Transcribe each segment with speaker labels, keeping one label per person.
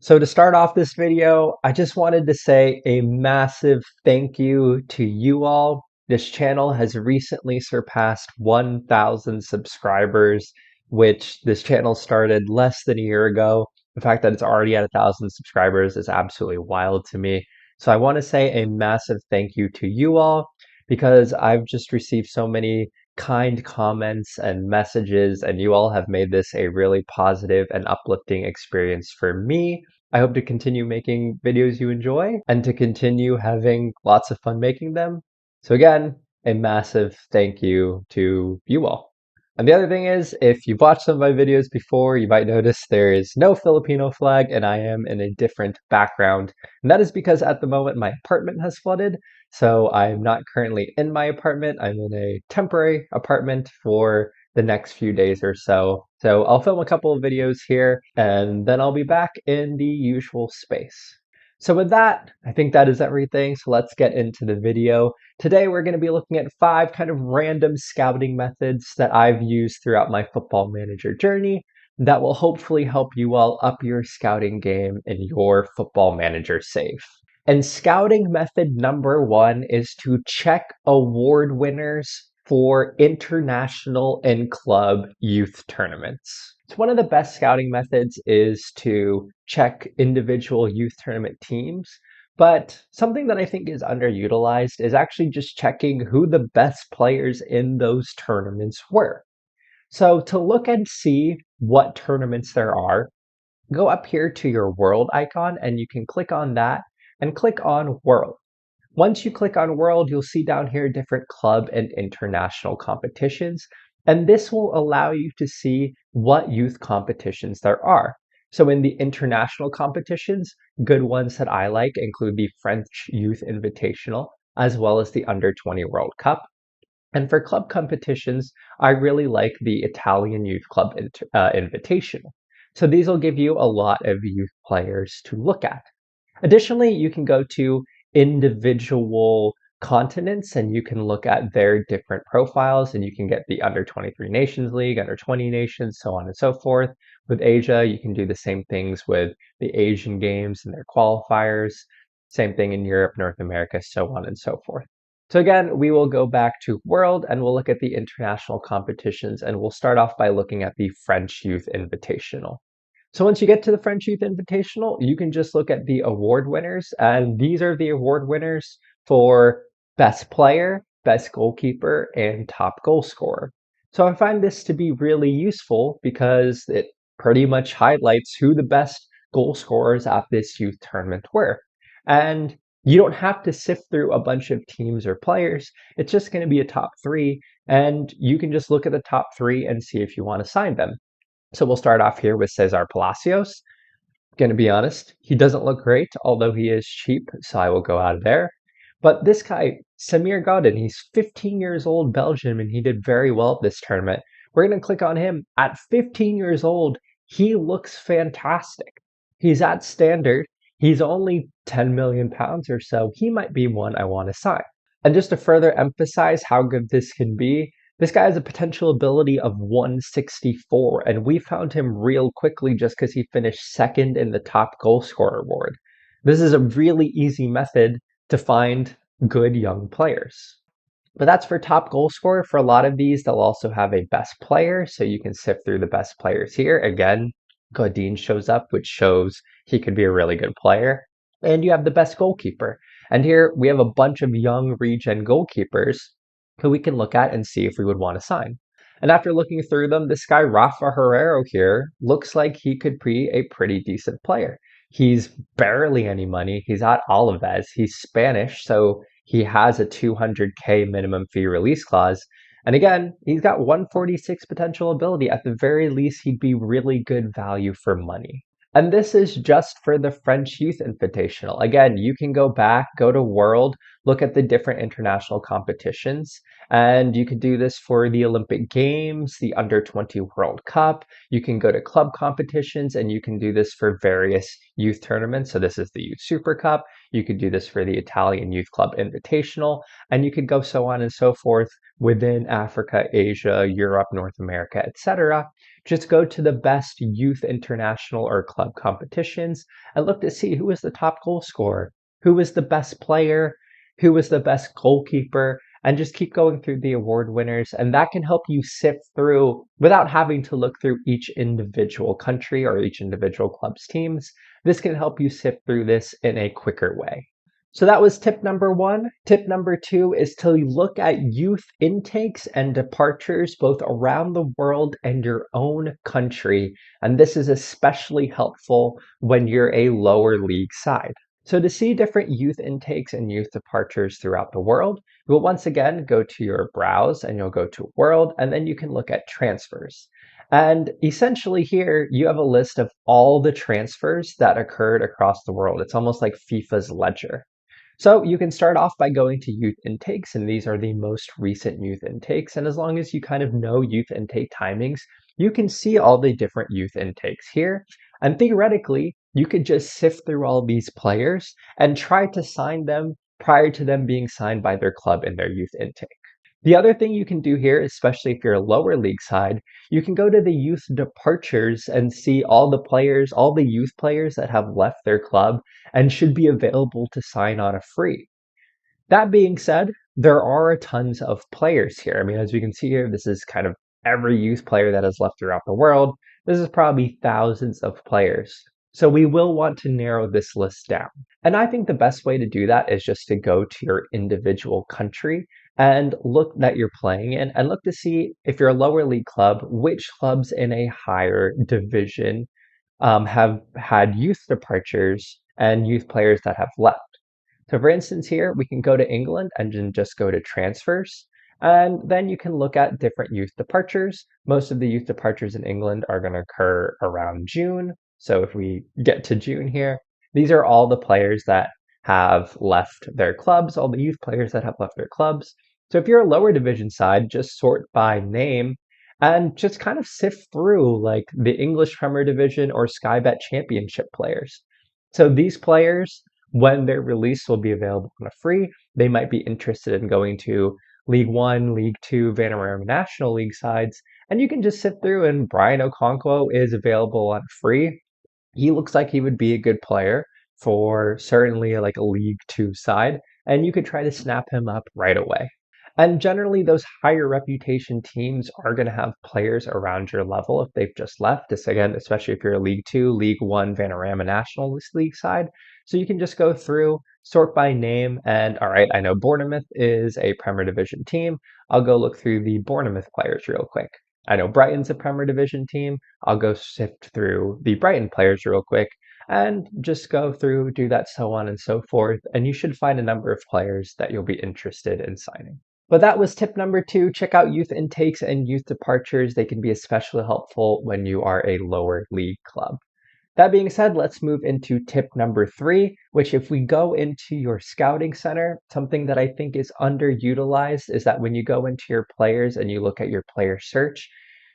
Speaker 1: So to start off this video, I just wanted to say a massive thank you to you all. This channel has recently surpassed 1,000 subscribers, which this channel started less than a year ago. The fact that it's already at 1,000 subscribers is absolutely wild to me. So I want to say a massive thank you to you all because I've just received so many kind comments and messages, and you all have made this a really positive and uplifting experience for me. I hope to continue making videos you enjoy and to continue having lots of fun making them. So again, a massive thank you to you all. And the other thing is, if you've watched some of my videos before, you might notice there is no Filipino flag and I am in a different background. And that is because at the moment my apartment has flooded. So I'm not currently in my apartment. I'm in a temporary apartment for the next few days or so. So I'll film a couple of videos here and then I'll be back in the usual space. So with that, I think that is everything. So let's get into the video. Today we're going to be looking at 5 kind of random scouting methods that I've used throughout my football manager journey that will hopefully help you all up your scouting game in your football manager save. And scouting method number 1 is to check award winners for international and club youth tournaments. So one of the best scouting methods is to check individual youth tournament teams, but something that I think is underutilized is actually just checking who the best players in those tournaments were. So to look and see what tournaments there are, go up here to your world icon and you can click on that and click on world. Once you click on World, you'll see down here different club and international competitions, and this will allow you to see what youth competitions there are. So in the international competitions, good ones that I like include the French Youth Invitational, as well as the Under 20 World Cup. And for club competitions, I really like the Italian Youth Club Invitational. So these will give you a lot of youth players to look at. Additionally, you can go to individual continents and you can look at their different profiles and you can get the under 23 Nations League, under 20 nations, so on and so forth. With Asia, you can do the same things with the Asian Games and their qualifiers. Same thing in Europe, North America, so on and so forth. So again, we will go back to World and we'll look at the international competitions and we'll start off by looking at the French Youth Invitational. So once you get to the French Youth Invitational, you can just look at the award winners, and these are the award winners for best player, best goalkeeper, and top goal scorer. So I find this to be really useful because it pretty much highlights who the best goal scorers at this youth tournament were. And you don't have to sift through a bunch of teams or players. It's just going to be a top 3, and you can just look at the top 3 and see if you want to sign them. So we'll start off here with Cesar Palacios. Gonna be honest, he doesn't look great, although he is cheap, so I will go out of there. But this guy, Samir Godin, he's 15 years old, Belgium, and he did very well at this tournament. We're gonna click on him. At 15 years old, he looks fantastic. He's at standard. He's only 10 million pounds or so. He might be one I want to sign. And just to further emphasize how good this can be, this guy has a potential ability of 164, and we found him real quickly just because he finished second in the top goal scorer award. This is a really easy method to find good young players. But that's for top goal scorer. For a lot of these, they'll also have a best player, so you can sift through the best players here. Again, Godin shows up, which shows he could be a really good player. And you have the best goalkeeper. And here we have a bunch of young regen goalkeepers who we can look at and see if we would want to sign. And after looking through them, this guy Rafa Herrero here looks like he could be a pretty decent player. He's barely any money. He's at Alaves. He's Spanish, so he has a 200K minimum fee release clause. And again, he's got 146 potential ability. At the very least, he'd be really good value for money. And this is just for the French Youth Invitational. Again, you can go back, go to World, look at the different international competitions, and you could do this for the Olympic Games, the Under 20 World Cup. You can go to club competitions, and you can do this for various youth tournaments. So this is the Youth Super Cup. You could do this for the Italian Youth Club Invitational, and you could go so on and so forth within Africa, Asia, Europe, North America, etc. Just go to the best youth international or club competitions and look to see who is the top goal scorer, who is the best player, who is the best goalkeeper, and just keep going through the award winners. And that can help you sift through without having to look through each individual country or each individual club's teams. This can help you sift through this in a quicker way. So that was tip number one. Tip number two is to look at youth intakes and departures both around the world and your own country. And this is especially helpful when you're a lower league side. So to see different youth intakes and youth departures throughout the world, you'll once again go to your browse and you'll go to world, and then you can look at transfers. And essentially here, you have a list of all the transfers that occurred across the world. It's almost like FIFA's ledger. So you can start off by going to youth intakes, and these are the most recent youth intakes. And as long as you kind of know youth intake timings, you can see all the different youth intakes here. And theoretically, you could just sift through all these players and try to sign them prior to them being signed by their club in their youth intake. The other thing you can do here, especially if you're a lower league side, you can go to the youth departures and see all the players, all the youth players that have left their club and should be available to sign on a free. That being said, there are tons of players here. I mean, as we can see here, this is kind of every youth player that has left throughout the world. This is probably thousands of players. So we will want to narrow this list down. And I think the best way to do that is just to go to your individual country and look that you're playing in and look to see if you're a lower league club, which clubs in a higher division have had youth departures and youth players that have left. So for instance here, we can go to England and then just go to transfers. And then you can look at different youth departures. Most of the youth departures in England are going to occur around June. So if we get to June here, these are all the players that have left their clubs, all the youth players that have left their clubs. So if you're a lower division side, just sort by name and just kind of sift through like the English Premier Division or Sky Bet Championship players. So these players, when they're released, will be available on a free. They might be interested in going to League One, League Two, Vanarama National League sides, and you can just sift through and Brian Okonkwo is available on free. He looks like he would be a good player for certainly like a League Two side, and you could try to snap him up right away. And generally, those higher reputation teams are going to have players around your level if they've just left. This again, especially if you're a League Two, League One, Vanarama National League side. So you can just go through, sort by name, and all right, I know Bournemouth is a Premier Division team. I'll go look through the Bournemouth players real quick. I know Brighton's a Premier Division team. I'll go sift through the Brighton players real quick and just go through, do that, so on and so forth. And you should find a number of players that you'll be interested in signing. But that was tip number two. Check out youth intakes and youth departures. They can be especially helpful when you are a lower league club. That being said, let's move into tip number three, which if we go into your scouting center, something that I think is underutilized is that when you go into your players and you look at your player search,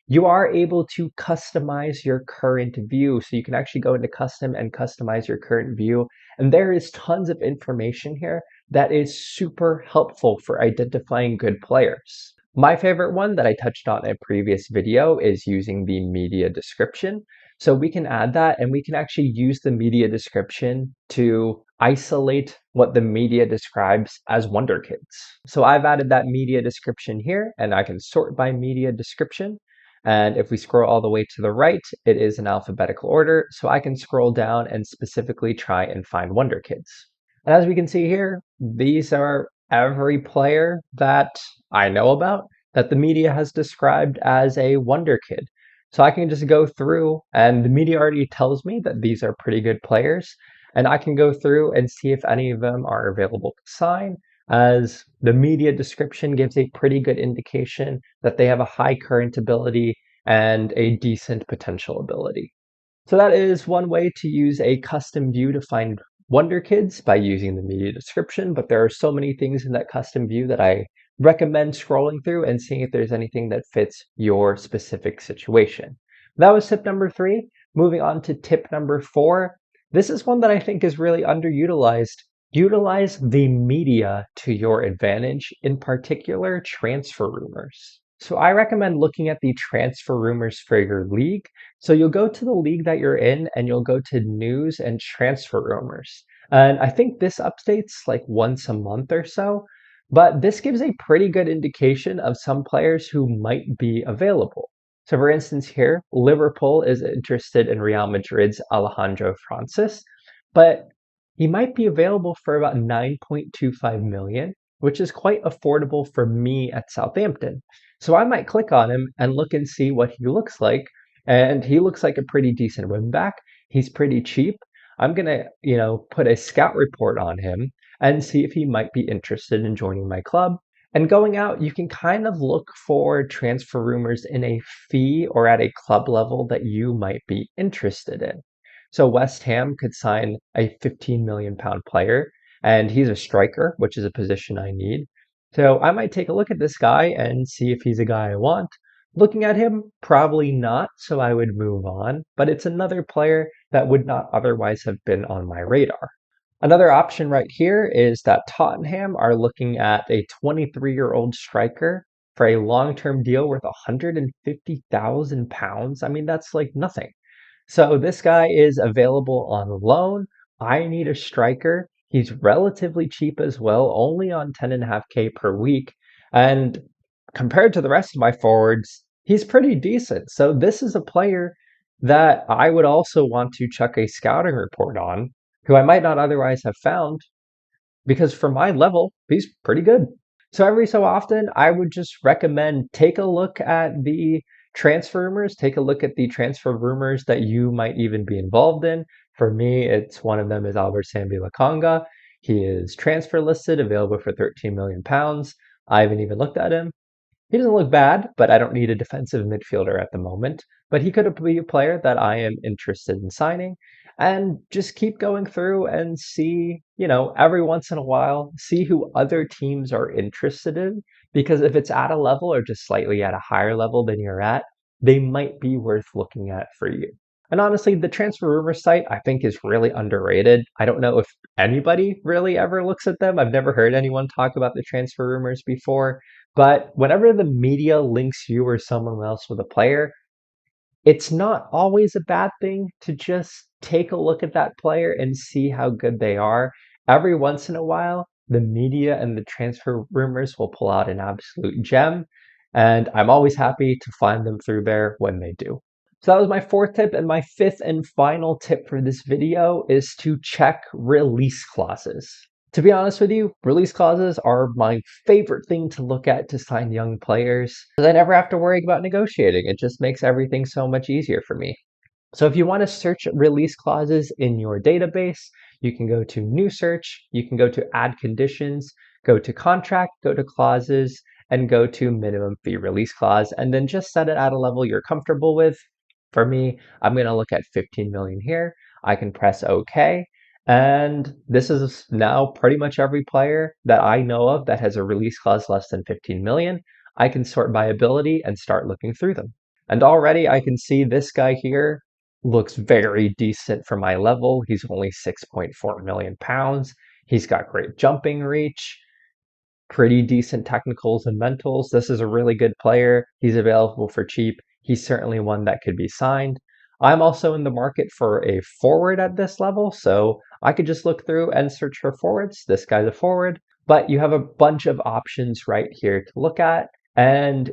Speaker 1: you are able to customize your current view. So you can actually go into custom and customize your current view. And there is tons of information here that is super helpful for identifying good players. My favorite one that I touched on in a previous video is using the media description. So we can add that and we can actually use the media description to isolate what the media describes as wonder kids. So I've added that media description here and I can sort by media description. And if we scroll all the way to the right, it is in alphabetical order. So I can scroll down and specifically try and find wonder kids. And as we can see here, these are every player that I know about that the media has described as a wonder kid. So I can just go through and the media already tells me that these are pretty good players. And I can go through and see if any of them are available to sign, as the media description gives a pretty good indication that they have a high current ability and a decent potential ability. So that is one way to use a custom view to find wonder kids by using the media description, but there are so many things in that custom view that I recommend scrolling through and seeing if there's anything that fits your specific situation. That was tip number three. Moving on to tip number four. This is one that I think is really underutilized. Utilize the media to your advantage, in particular transfer rumors. So I recommend looking at the transfer rumors for your league. So you'll go to the league that you're in and you'll go to news and transfer rumors. And I think this updates like once a month or so, but this gives a pretty good indication of some players who might be available. So for instance here, Liverpool is interested in Real Madrid's Alejandro Francis, but he might be available for about 9.25 million, which is quite affordable for me at Southampton. So I might click on him and look and see what he looks like. And he looks like a pretty decent wing back. He's pretty cheap. I'm gonna, put a scout report on him and see if he might be interested in joining my club. And going out, you can kind of look for transfer rumors in a fee or at a club level that you might be interested in. So West Ham could sign a 15 million pound player, and he's a striker, which is a position I need. So I might take a look at this guy and see if he's a guy I want. Looking at him, probably not, so I would move on, but it's another player that would not otherwise have been on my radar. Another option right here is that Tottenham are looking at a 23-year-old striker for a long-term deal worth £150,000. I mean, that's like nothing. So this guy is available on loan. I need a striker. He's relatively cheap as well, only on 10.5K per week. And compared to the rest of my forwards, he's pretty decent. So this is a player that I would also want to chuck a scouting report on, who I might not otherwise have found, because for my level, he's pretty good. So every so often, I would just recommend take a look at the transfer rumors, take a look at the transfer rumors that you might even be involved in. For me, it's one of them is Albert Sambi Lakanga. He is transfer listed, available for 13 million pounds. I haven't even looked at him. He doesn't look bad, but I don't need a defensive midfielder at the moment. But he could be a player that I am interested in signing, and just keep going through and see, every once in a while, see who other teams are interested in. Because if it's at a level or just slightly at a higher level than you're at, they might be worth looking at for you. And honestly, the transfer rumor site I think is really underrated. I don't know if anybody really ever looks at them. I've never heard anyone talk about the transfer rumors before. But whenever the media links you or someone else with a player, it's not always a bad thing to just take a look at that player and see how good they are. Every once in a while, the media and the transfer rumors will pull out an absolute gem, and I'm always happy to find them through there when they do. So that was my fourth tip, and my fifth and final tip for this video is to check release clauses. To be honest with you, release clauses are my favorite thing to look at to sign young players, because I never have to worry about negotiating. It just makes everything so much easier for me. So if you want to search release clauses in your database, you can go to new search, you can go to add conditions, go to contract, go to clauses, and go to minimum fee release clause, and then just set it at a level you're comfortable with. For me, I'm going to look at 15 million here. I can press OK. And this is now pretty much every player that I know of that has a release clause less than 15 million. I can sort by ability and start looking through them. And already I can see this guy here looks very decent for my level. He's only 6.4 million pounds. He's got great jumping reach, pretty decent technicals and mentals. This is a really good player. He's available for cheap. He's certainly one that could be signed. I'm also in the market for a forward at this level, so I could just look through and search for forwards. This guy's a forward, but you have a bunch of options right here to look at. And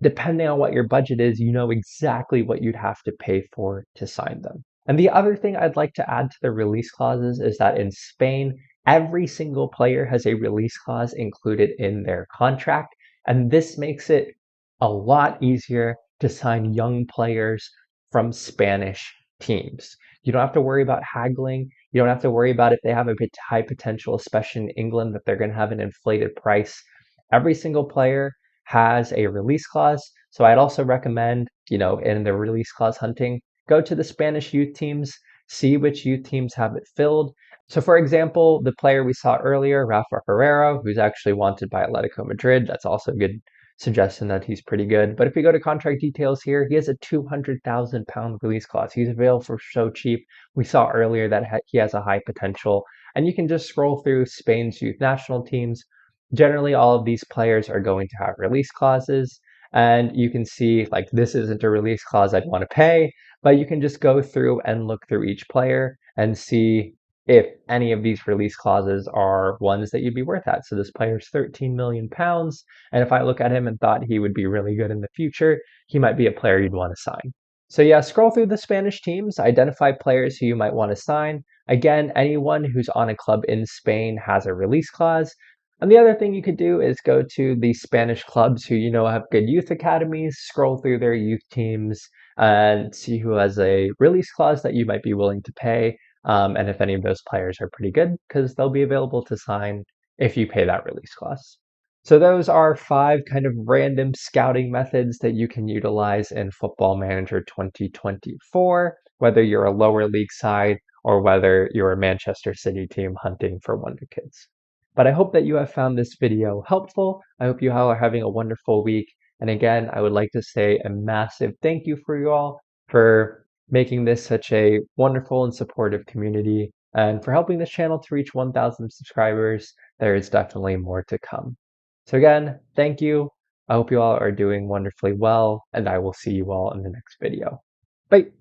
Speaker 1: depending on what your budget is, you know exactly what you'd have to pay for to sign them. And the other thing I'd like to add to the release clauses is that in Spain, every single player has a release clause included in their contract. And this makes it a lot easier to sign young players from Spanish teams. You don't have to worry about haggling. You don't have to worry about if they have a high potential, especially in England, that they're going to have an inflated price. Every single player has a release clause. So I'd also recommend, in the release clause hunting, go to the Spanish youth teams, see which youth teams have it filled. So for example, the player we saw earlier, Rafa Herrera, who's actually wanted by Atletico Madrid, that's also a good suggestion that he's pretty good. But if we go to contract details here, he has a 200,000 pound release clause. He's available for so cheap. We saw earlier that he has a high potential. And you can just scroll through Spain's youth national teams. Generally, all of these players are going to have release clauses. and you can see like this isn't a release clause I'd want to pay, but you can just go through and look through each player and see if any of these release clauses are ones that you'd be worth at. So this player's 13 million pounds, and if I look at him and thought he would be really good in the future, he might be a player you'd want to sign. So yeah, scroll through the Spanish teams, identify players who you might want to sign. Again, anyone who's on a club in Spain has a release clause. And the other thing you could do is go to the Spanish clubs who you know have good youth academies, scroll through their youth teams and see who has a release clause that you might be willing to pay. And if any of those players are pretty good, because they'll be available to sign if you pay that release clause. So those are 5 kind of random scouting methods that you can utilize in Football Manager 2024, whether you're a lower league side or whether you're a Manchester City team hunting for Wonder Kids. But I hope that you have found this video helpful. I hope you all are having a wonderful week. And again, I would like to say a massive thank you for you all for making this such a wonderful and supportive community and for helping this channel to reach 1,000 subscribers. There is definitely more to come. So again, thank you. I hope you all are doing wonderfully well, and I will see you all in the next video. Bye.